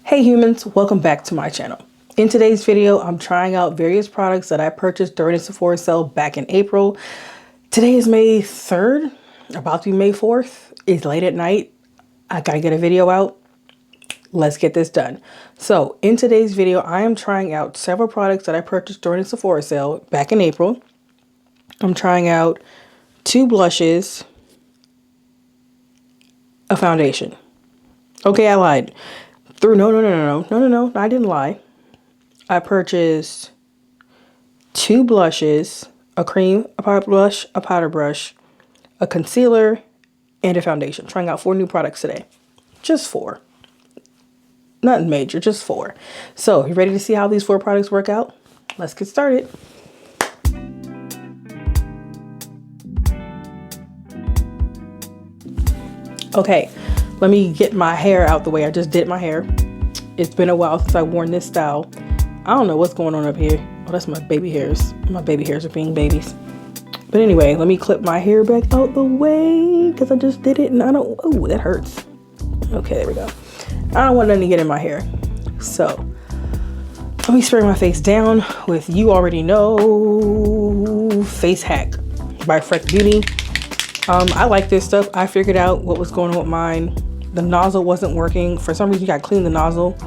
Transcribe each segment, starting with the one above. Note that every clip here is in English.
Hey humans, welcome back to my channel. In today's video, I'm trying out various products that I purchased during the Sephora sale back in April. Today is May 3rd, about to be May 4th. It's late at night. I gotta get a video out. Let's get this done. So in today's video, I am trying out several products that I purchased during the Sephora sale back in April. I'm trying out 2 blushes, a foundation. Okay, I lied. No, I didn't lie. I purchased 2 blushes, a cream, a powder brush, a concealer, and a foundation. Trying out 4 new products today. Just 4. Nothing major, just 4. So, you ready to see how these 4 products work out? Let's get started. Okay, let me get my hair out the way. I just did my hair. It's been a while since I've worn this style. I don't know what's going on up here. Oh, that's my baby hairs. My baby hairs are being babies. But anyway, let me clip my hair back out the way because I just did it and I don't, oh, that hurts. Okay, there we go. I don't want nothing to get in my hair. So, let me spray my face down with, you already know, Face Hack by FRECK Beauty. I like this stuff. I figured out what was going on with mine. The nozzle wasn't working. For some reason, you gotta clean the nozzle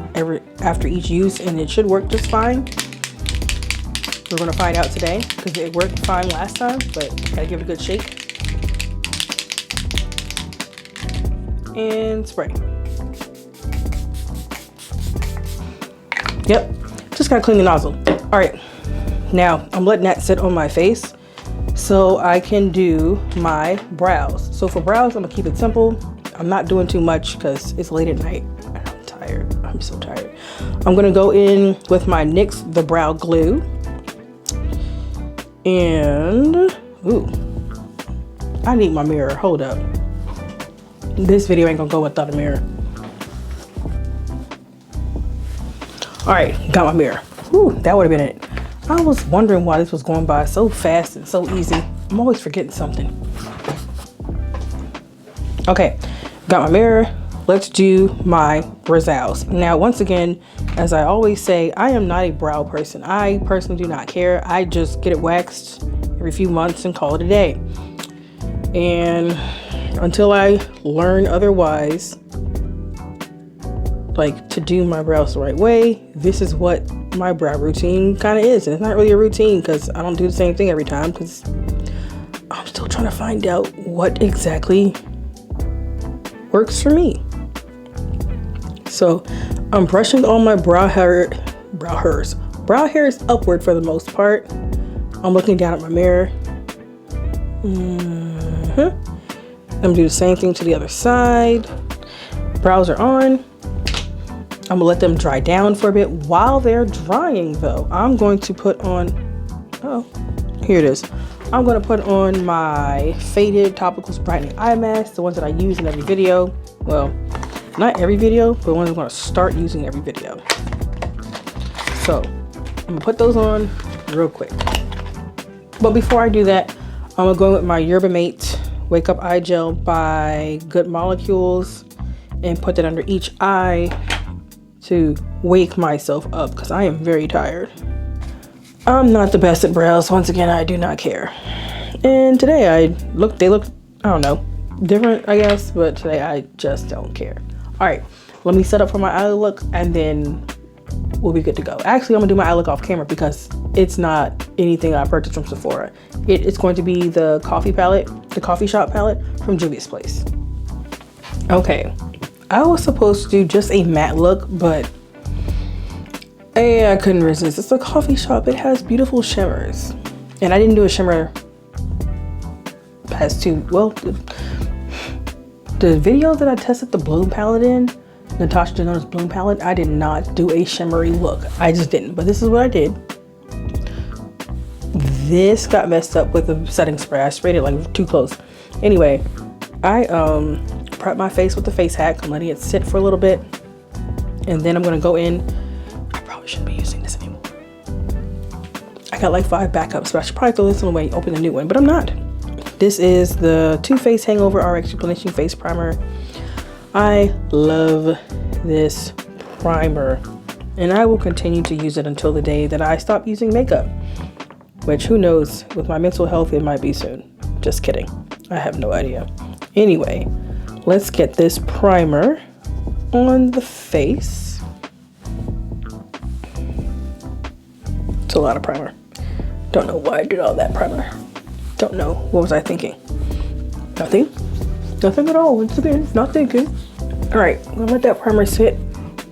after each use, and it should work just fine. We're gonna find out today because it worked fine last time, but gotta give it a good shake. And spray. Yep, just gotta clean the nozzle. All right, now I'm letting that sit on my face so I can do my brows. So for brows, I'm gonna keep it simple. I'm not doing too much because it's late at night and I'm tired. I'm so tired. I'm gonna go in with my NYX The Brow Glue. And, ooh, I need my mirror, hold up. This video ain't gonna go without a mirror. All right, got my mirror. Ooh, that would have been it. I was wondering why this was going by so fast and so easy. I'm always forgetting something. Okay, got my mirror. Let's do my brows. Now, once again, as I always say, I am not a brow person. I personally do not care. I just get it waxed every few months and call it a day. And until I learn otherwise, like to do my brows the right way, this is what my brow routine kind of is. And it's not really a routine because I don't do the same thing every time because I'm still trying to find out what exactly works for me. So I'm brushing all my brow hairs upward for the most part. I'm looking down at my mirror. I'm gonna do the same thing to the other side. Brows are on. I'm gonna let them dry down for a bit. While they're drying though, I'm going to put on, oh, here it is. I'm gonna put on my faded Topicals Brightening eye mask, the ones that I use in every video. Well, not every video, but the ones I'm gonna start using every video. So, I'm gonna put those on real quick. But before I do that, I'm gonna go with my Yerba Mate Wake Up Eye Gel by Good Molecules and put that under each eye to wake myself up because I am very tired. I'm not the best at brows. Once again, I do not care. And today they look, I don't know, different, I guess, but today I just don't care. All right, let me set up for my eye look and then we'll be good to go. Actually, I'm gonna do my eye look off camera because it's not anything I purchased from Sephora. It's going to be the coffee shop palette from Juvia's Place. Okay, I was supposed to do just a matte look, but I couldn't resist. It's a coffee shop. It has beautiful shimmers. And I didn't do a shimmer past 2. Well, the video that I tested the Bloom palette in, Natasha Denona's Bloom palette, I did not do a shimmery look. I just didn't. But this is what I did. This got messed up with the setting spray. I sprayed it like too close. Anyway, I prep my face with the Face Hack. I'm letting it sit for a little bit. And then I'm going to go in. I probably shouldn't be using this anymore. I got like 5 backups, but I should probably throw this one away and open a new one, but I'm not. This is the TooFaced Hangover RX Replenishing Face Primer. I love this primer, and I will continue to use it until the day that I stop using makeup, which who knows, with my mental health it might be soon. Just kidding, I have no idea. Anyway, let's get this primer on the face. It's a lot of primer. Don't know why I did all that primer. Don't know. What was I thinking? Nothing. Nothing at all. Once again, not thinking. All right, I'm gonna let that primer sit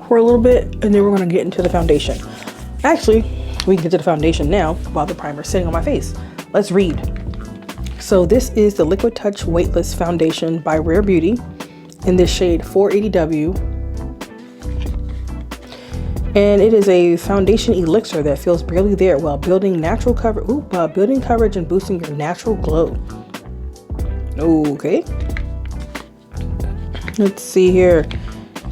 for a little bit, and then we're gonna get into the foundation. Actually, we can get to the foundation now while the primer's sitting on my face. Let's read. So this is the Liquid Touch Weightless Foundation by Rare Beauty in the shade 480W. And it is a foundation elixir that feels barely there while building natural cover. While building coverage and boosting your natural glow. Okay. Let's see here.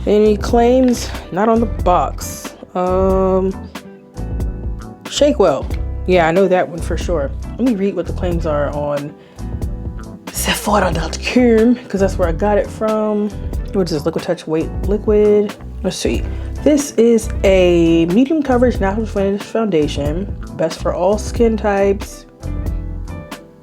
Any claims? Not on the box. Shake well. Yeah, I know that one for sure. Let me read what the claims are on Sephora.com because that's where I got it from. What is this? Liquid Touch Weight Liquid. Let's see. This is a medium coverage natural finish foundation. Best for all skin types.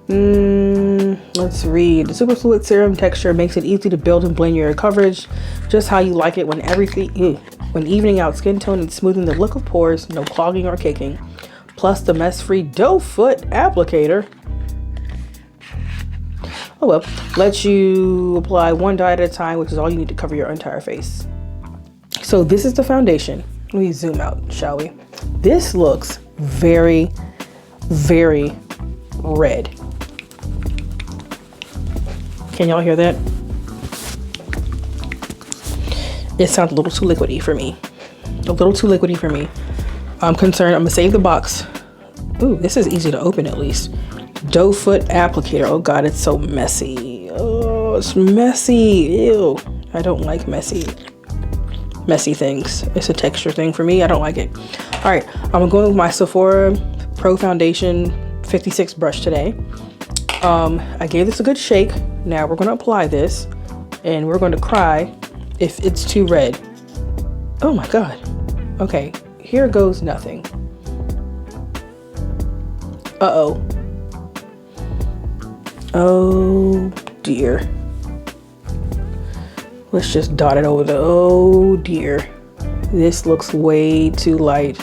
Let's read. The super fluid serum texture makes it easy to build and blend your coverage just how you like it when evening out skin tone and smoothing the look of pores, no clogging or caking. Plus the mess-free doe foot applicator. Oh well, lets you apply one dot at a time, which is all you need to cover your entire face. So this is the foundation. Let me zoom out, shall we? This looks very, very red. Can y'all hear that? It sounds a little too liquidy for me. A little too liquidy for me. I'm concerned. I'm gonna save the box. Ooh, this is easy to open at least. Doe foot applicator. Oh God, it's so messy. Oh, it's messy. Ew. I don't like messy things. It's a texture thing for me. I don't like it. All right, I'm going with my Sephora Pro Foundation 56 brush today. I gave this a good shake. Now we're going to apply this and we're going to cry if it's too red. Oh my God. Okay, here goes nothing. Uh-oh. Oh dear. Let's just dot it over the, oh dear. This looks way too light.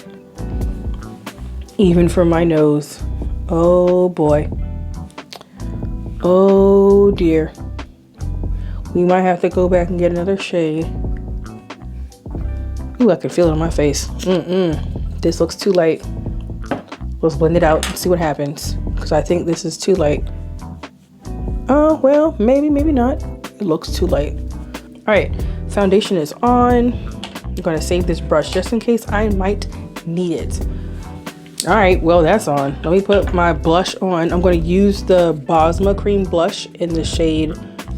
Even for my nose. Oh boy. Oh dear. We might have to go back and get another shade. Ooh, I can feel it on my face. This looks too light. Let's blend it out and see what happens. Because I think this is too light. Oh, well, maybe, maybe not. It looks too light. All right, foundation is on. I'm gonna save this brush just in case I might need it. All right, well, that's on. Let me put my blush on. I'm gonna use the Basma cream blush in the shade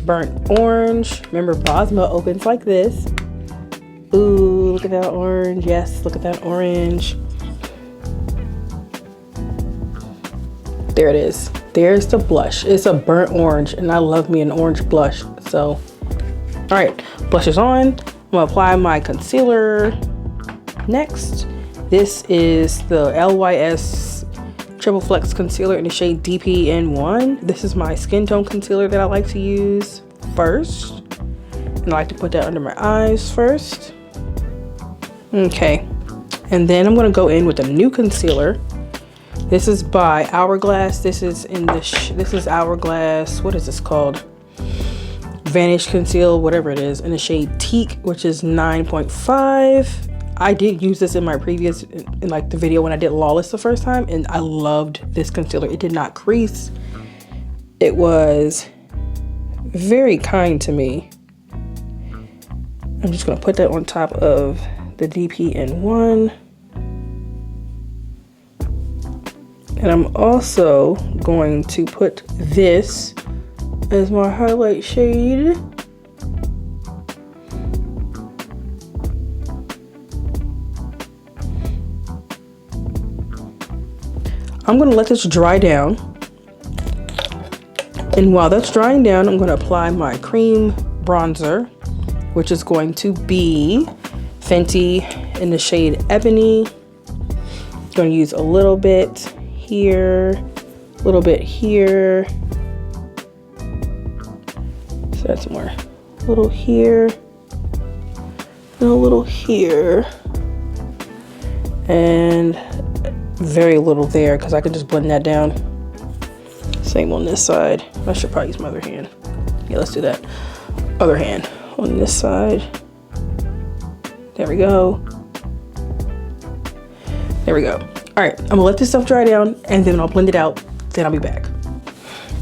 Burnt Orange. Remember, Basma opens like this. Ooh, look at that orange. Yes, look at that orange. There it is. There's the blush. It's a burnt orange, and I love me an orange blush. So, all right, blush is on. I'm gonna apply my concealer next. This is the LYS Triple Flex Concealer in the shade DPN1. This is my skin tone concealer that I like to use first. And I like to put that under my eyes first. Okay, and then I'm gonna go in with a new concealer. This is by Hourglass. This is in the this is Hourglass. What is this called? Vanish Conceal, whatever it is, in the shade Teak, which is 9.5. I did use this in my previous, in like the video when I did Lawless the first time, and I loved this concealer. It did not crease. It was very kind to me. I'm just gonna put that on top of the DPN1. And I'm also going to put this as my highlight shade. I'm gonna let this dry down. And while that's drying down, I'm gonna apply my cream bronzer, which is going to be Fenty in the shade Ebony. Gonna use a little bit here, a little bit here. So that's more. A little here, and a little here. And very little there because I can just blend that down. Same on this side. I should probably use my other hand. Yeah, let's do that. Other hand on this side. There we go. There we go. All right, I'm gonna let this stuff dry down and then I'll blend it out. Then I'll be back.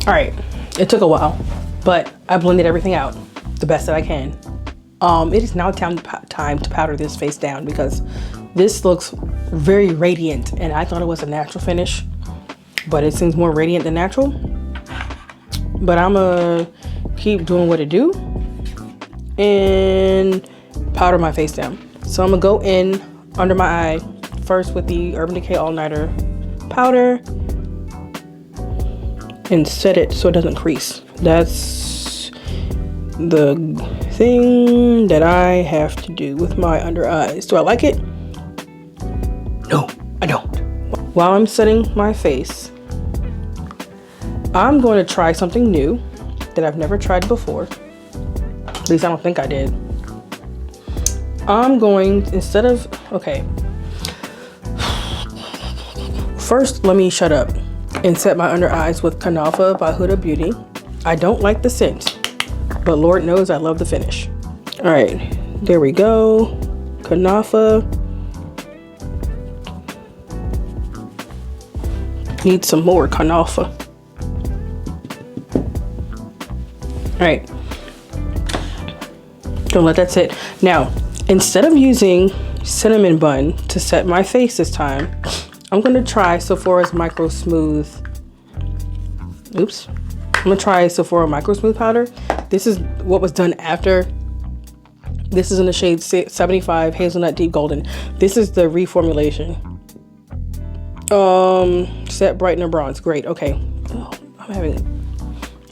All right, it took a while, but I blended everything out the best that I can. It is now time to powder this face down because this looks very radiant and I thought it was a natural finish, but it seems more radiant than natural. But I'm gonna keep doing what it do and powder my face down. So I'm gonna go in under my eye first with the Urban Decay All Nighter powder and set it so it doesn't crease. That's the thing that I have to do with my under eyes. Do I like it? No, I don't. While I'm setting my face, I'm going to try something new that I've never tried before. At least I don't think I did. I'm going, instead of, okay. First, let me shut up and set my under eyes with Hangover by Huda Beauty. I don't like the scent, but Lord knows I love the finish. All right, there we go. Hangover. Need some more Hangover. All right, don't let that sit. Now, instead of using cinnamon bun to set my face this time, I'm gonna try Sephora's Microsmooth. Oops. I'm gonna try Sephora Microsmooth powder. This is what was done after. This is in the shade 75 Hazelnut Deep Golden. This is the reformulation. Set Brightening Bronze. Great. Okay. Oh, I'm having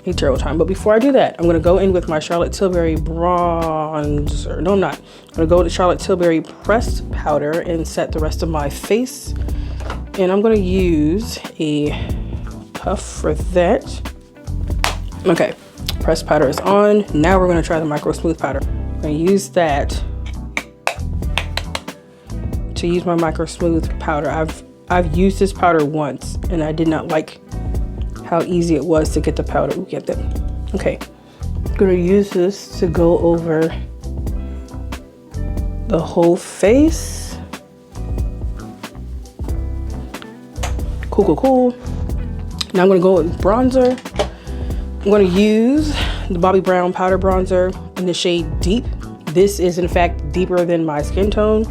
a terrible time. But before I do that, I'm gonna go in with my Charlotte Tilbury bronzer. No, I'm not. I'm gonna go with the Charlotte Tilbury pressed powder and set the rest of my face. And I'm gonna use a puff for that. Okay, pressed powder is on. Now we're gonna try the Microsmooth powder. I'm gonna use that to use my Microsmooth powder. I've used this powder once and I did not like how easy it was to get the powder. Ooh, get that. Okay, I'm gonna use this to go over the whole face. Cool. Now I'm gonna go with bronzer. I'm gonna use the Bobbi Brown powder bronzer in the shade Deep. This is in fact deeper than my skin tone.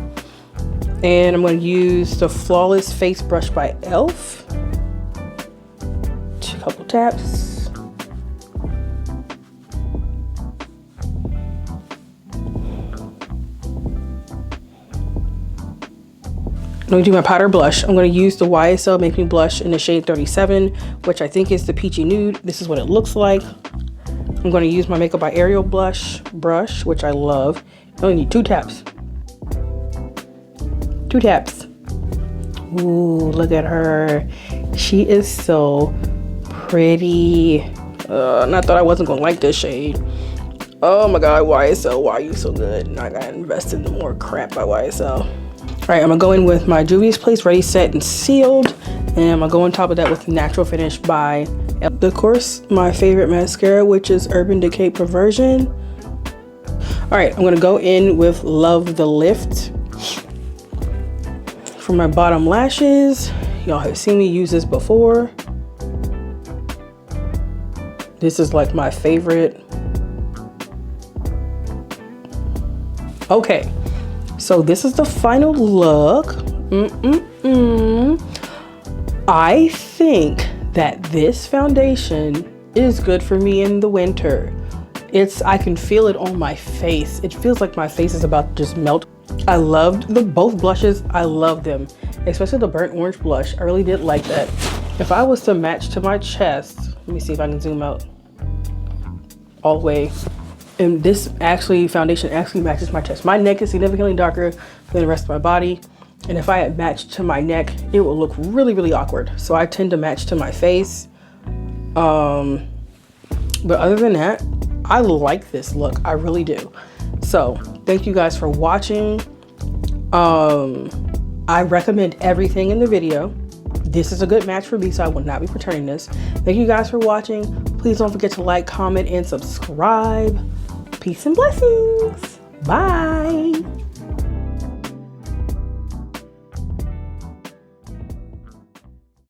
And I'm gonna use the Flawless Face Brush by e.l.f. A couple taps. I'm going to do my powder blush. I'm going to use the YSL Make Me Blush in the shade 37, which I think is the Peachy Nude. This is what it looks like. I'm going to use my Makeup by Ariel brush, which I love. I only need 2 taps. 2 taps. Ooh, look at her. She is so pretty. And I thought I wasn't going to like this shade. Oh my God, YSL, why are you so good? And I got invested in more crap by YSL. All right, I'm gonna go in with my Juvia's Place Ready, Set, and Sealed. And I'm gonna go on top of that with Natural Finish by, of course, my favorite mascara, which is Urban Decay Perversion. All right, I'm gonna go in with Love the Lift for my bottom lashes. Y'all have seen me use this before. This is like my favorite. Okay. So this is the final look. I think that this foundation is good for me in the winter. I can feel it on my face. It feels like my face is about to just melt. I loved both blushes. I love them, especially the burnt orange blush. I really did like that. If I was to match to my chest, let me see if I can zoom out all the way. And this foundation actually matches my chest. My neck is significantly darker than the rest of my body. And if I had matched to my neck, it would look really, really awkward. So I tend to match to my face. But other than that, I like this look. I really do. So thank you guys for watching. I recommend everything in the video. This is a good match for me, so I will not be returning this. Thank you guys for watching. Please don't forget to like, comment, and subscribe. Peace and blessings. Bye.